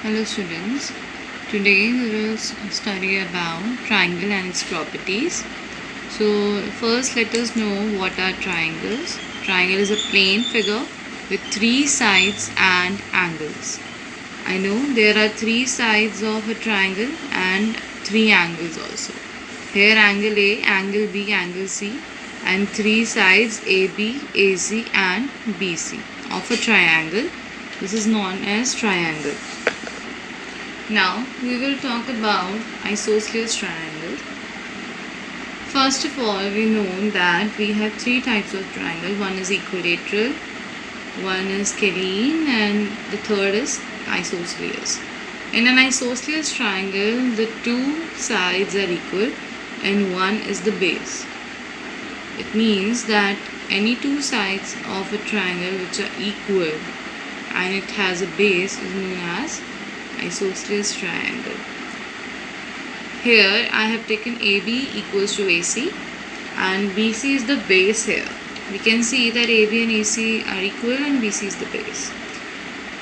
Hello students, today we will study about triangle and its properties. So first let us know what are triangles. Triangle is a plane figure with three sides and angles. I know there are three sides of a triangle and three angles also. Here angle A, angle B, angle C and three sides AB, AC and BC of a triangle. This is known as triangle. Now we will talk about isosceles triangle. First of all, we know that we have three types of triangle. One is equilateral, one is scalene, and the third is isosceles. In an isosceles triangle, the two sides are equal and one is the base. It means that any two sides of a triangle which are equal and it has a base is known as isosceles triangle. Here I have taken AB equals to AC and BC is the base here. We can see that AB and AC are equal and BC is the base.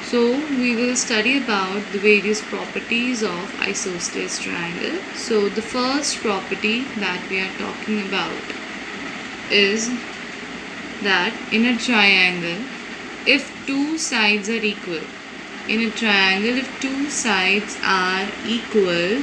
So we will study about the various properties of isosceles triangle. So the first property that we are talking about is that in a triangle, if two sides are equal, in a triangle, if two sides are equal,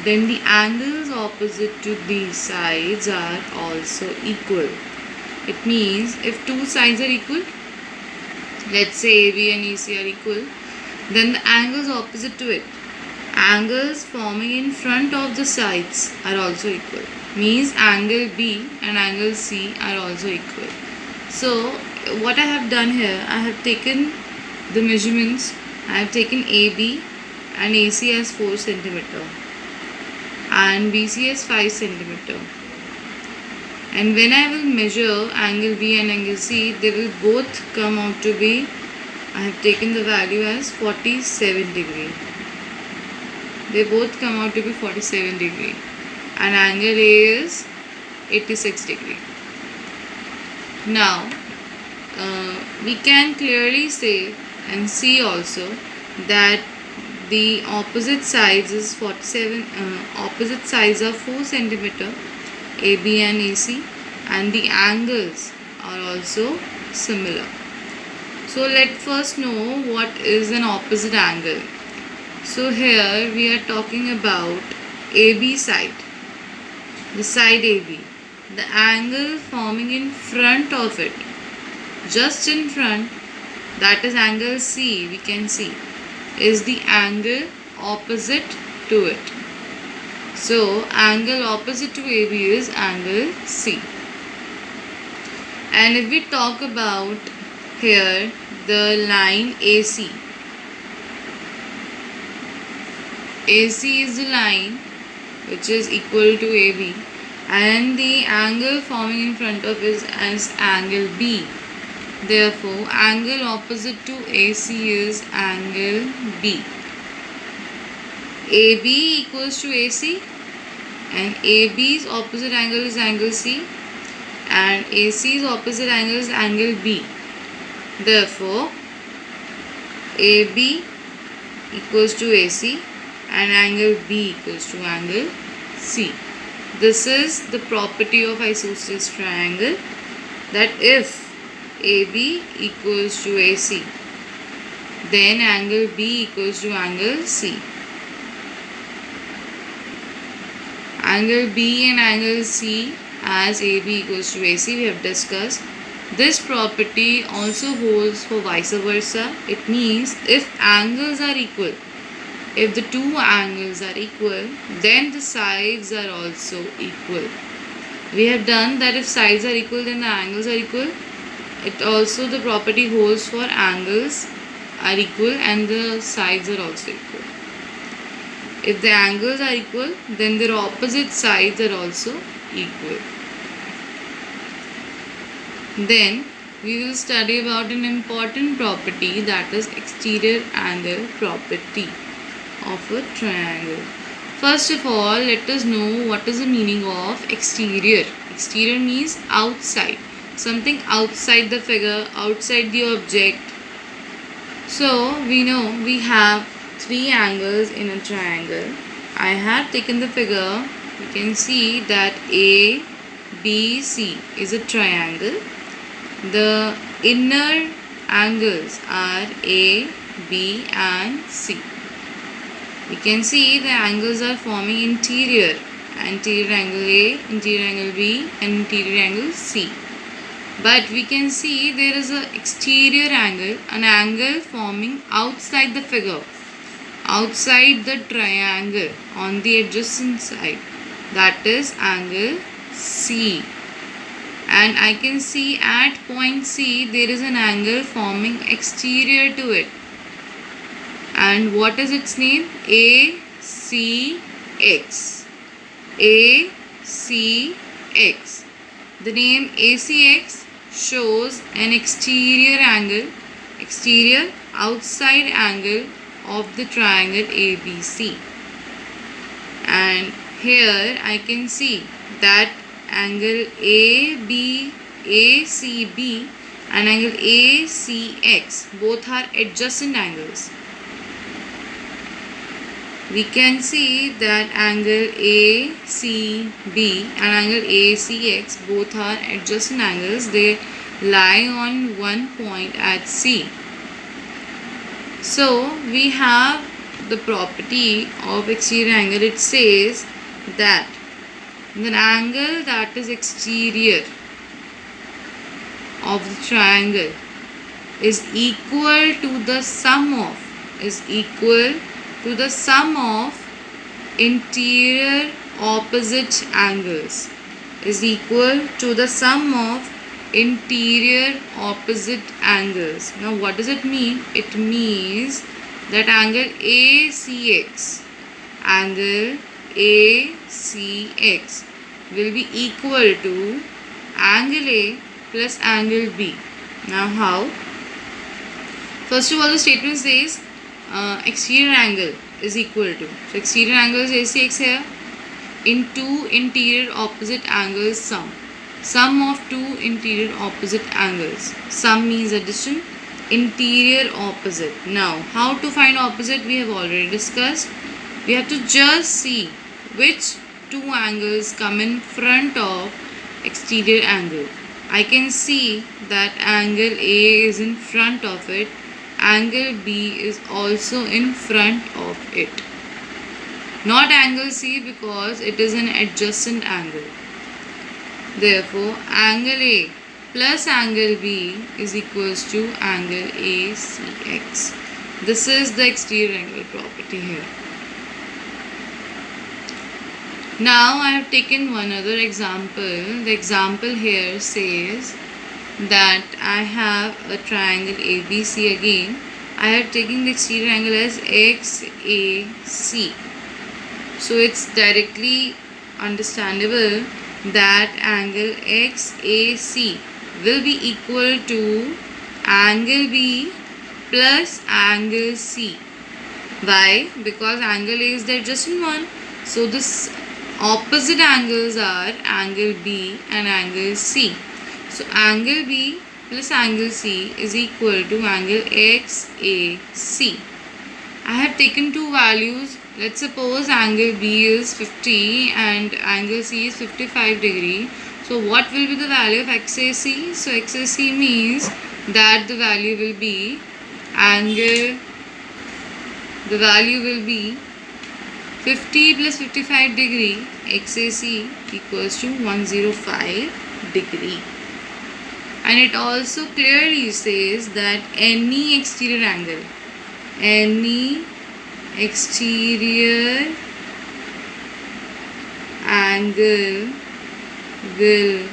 then the angles opposite to these sides are also equal. It means if two sides are equal, let's say AB and AC are equal, then the angles opposite to it, angles forming in front of the sides are also equal. Means angle B and angle C are also equal. So what I have done here, I have taken the measurements. I have taken AB and AC as 4 cm and BC as 5 cm. And when I will measure angle B and angle C, they will both come out to be, I have taken the value as 47 degree. They both come out to be 47 degree. And angle A is 86 degree. Now, we can clearly say and see also that the opposite sides is 47 opposite sides are 4 cm AB and AC and the angles are also similar. So let's first know what is an opposite angle. So here we are talking about AB side, the side AB, the angle forming in front of it, just in front, that is angle C, we can see, is the angle opposite to it. So angle opposite to AB is angle C. And if we talk about here the line AC, AC is the line which is equal to AB and the angle forming in front of is as angle B. Therefore, angle opposite to AC is angle B. AB equals to AC and AB's opposite angle is angle C and AC's opposite angle is angle B. Therefore, AB equals to AC and angle B equals to angle C. This is the property of isosceles triangle, that if AB equals to AC, then angle B equals to angle C. Angle B and angle C as AB equals to AC we have discussed. This property also holds for vice versa. It means if angles are equal, if the two angles are equal, then the sides are also equal. We have done that if sides are equal, then the angles are equal. It also the property holds for angles are equal and the sides are also equal. If the angles are equal, then their opposite sides are also equal. Then we will study about an important property, that is exterior angle property of a triangle. First of all, let us know what is the meaning of exterior. Exterior means outside, something outside the figure, outside the object. So we know we have three angles in a triangle. I have taken the figure. You can see that A, B, C is a triangle. The inner angles are A, B and C. We can see the angles are forming interior angle A, interior angle B and interior angle C. But we can see there is an exterior angle, an angle forming outside the figure, outside the triangle on the adjacent side, that is angle C. And I can see at point C there is an angle forming exterior to it. And what is its name? ACX. ACX. The name ACX shows an exterior outside angle of the triangle ABC. And here I can see that angle ACB and angle ACX both are adjacent angles. We can see that angle ACB and angle ACX both are adjacent angles. They lie on one point at C. So we have the property of exterior angle. It says that the angle that is exterior of the triangle is equal to the sum of interior opposite angles, is equal to the sum of interior opposite angles. Now what does it mean? It means that angle ACX will be equal to angle A plus angle B. Now how? First of all, the statement says exterior angle is equal to, so exterior angle is ACX here, in two interior opposite angles sum of two interior opposite angles. Sum means addition, interior opposite. Now how to find opposite we have already discussed. We have to just see which two angles come in front of exterior angle. I can see that angle A is in front of it, angle B is also in front of it. Not angle C because it is an adjacent angle. Therefore, angle A plus angle B is equals to angle ACX. This is the exterior angle property here. Now I have taken one other example. The example here says that I have a triangle ABC again. I have taken the exterior angle as XAC. So it's directly understandable that angle XAC will be equal to angle B plus angle C. Why? Because angle A is the adjacent one. So this opposite angles are angle B and angle C. So angle B plus angle C is equal to angle XAC. I have taken two values. Let's suppose angle B is 50 and angle C is 55 degree. So what will be the value of XAC? So XAC means that the value will be 50 plus 55 degree. XAC equals to 105 degree. And it also clearly says that any exterior angle will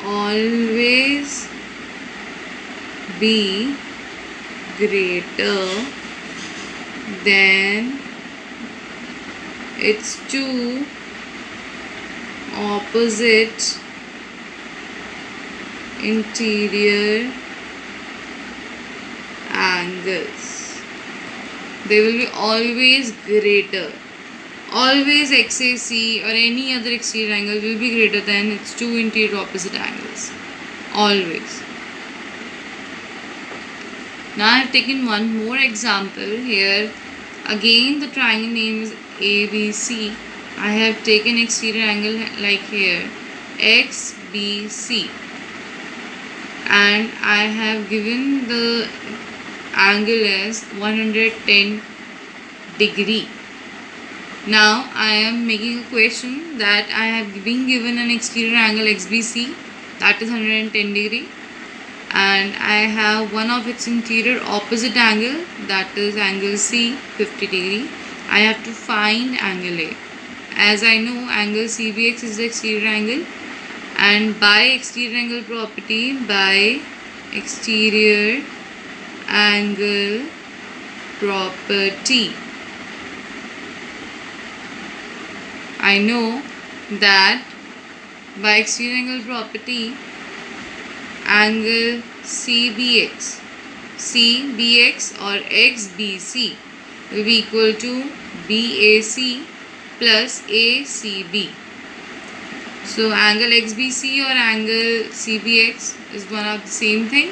always be greater than its two opposite interior angles. They will be always greater. Always XAC or any other exterior angle will be greater than its two interior opposite angles. Always. Now I have taken one more example here. Again, the triangle name is ABC. I have taken exterior angle like here, XBC, and I have given the angle as 110 degree. Now I am making a question that I have been given an exterior angle XBC, that is 110 degree, and I have one of its interior opposite angle, that is angle C, 50 degree. I have to find angle A. As I know, angle CBX is the exterior angle, and by exterior angle property, by exterior angle property, I know that by exterior angle property, angle CBX or XBC will be equal to BAC plus ACB. So angle XBC or angle CBX is one of the same thing,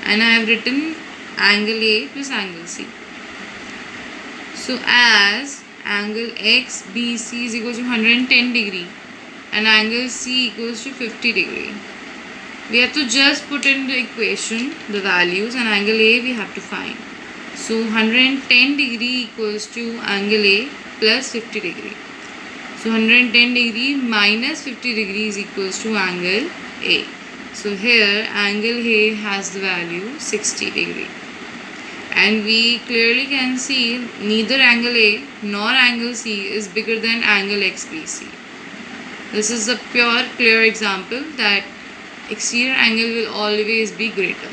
and I have written angle A plus angle C. So as angle XBC is equal to 110 degree and angle C equals to 50 degree, we have to just put in the equation the values, and angle A we have to find. So 110 degree equals to angle A plus 50 degree. So 110 degree minus 50 degree is equals to angle A. So here angle A has the value 60 degree. And we clearly can see neither angle A nor angle C is bigger than angle XBC. This is a pure clear example that exterior angle will always be greater.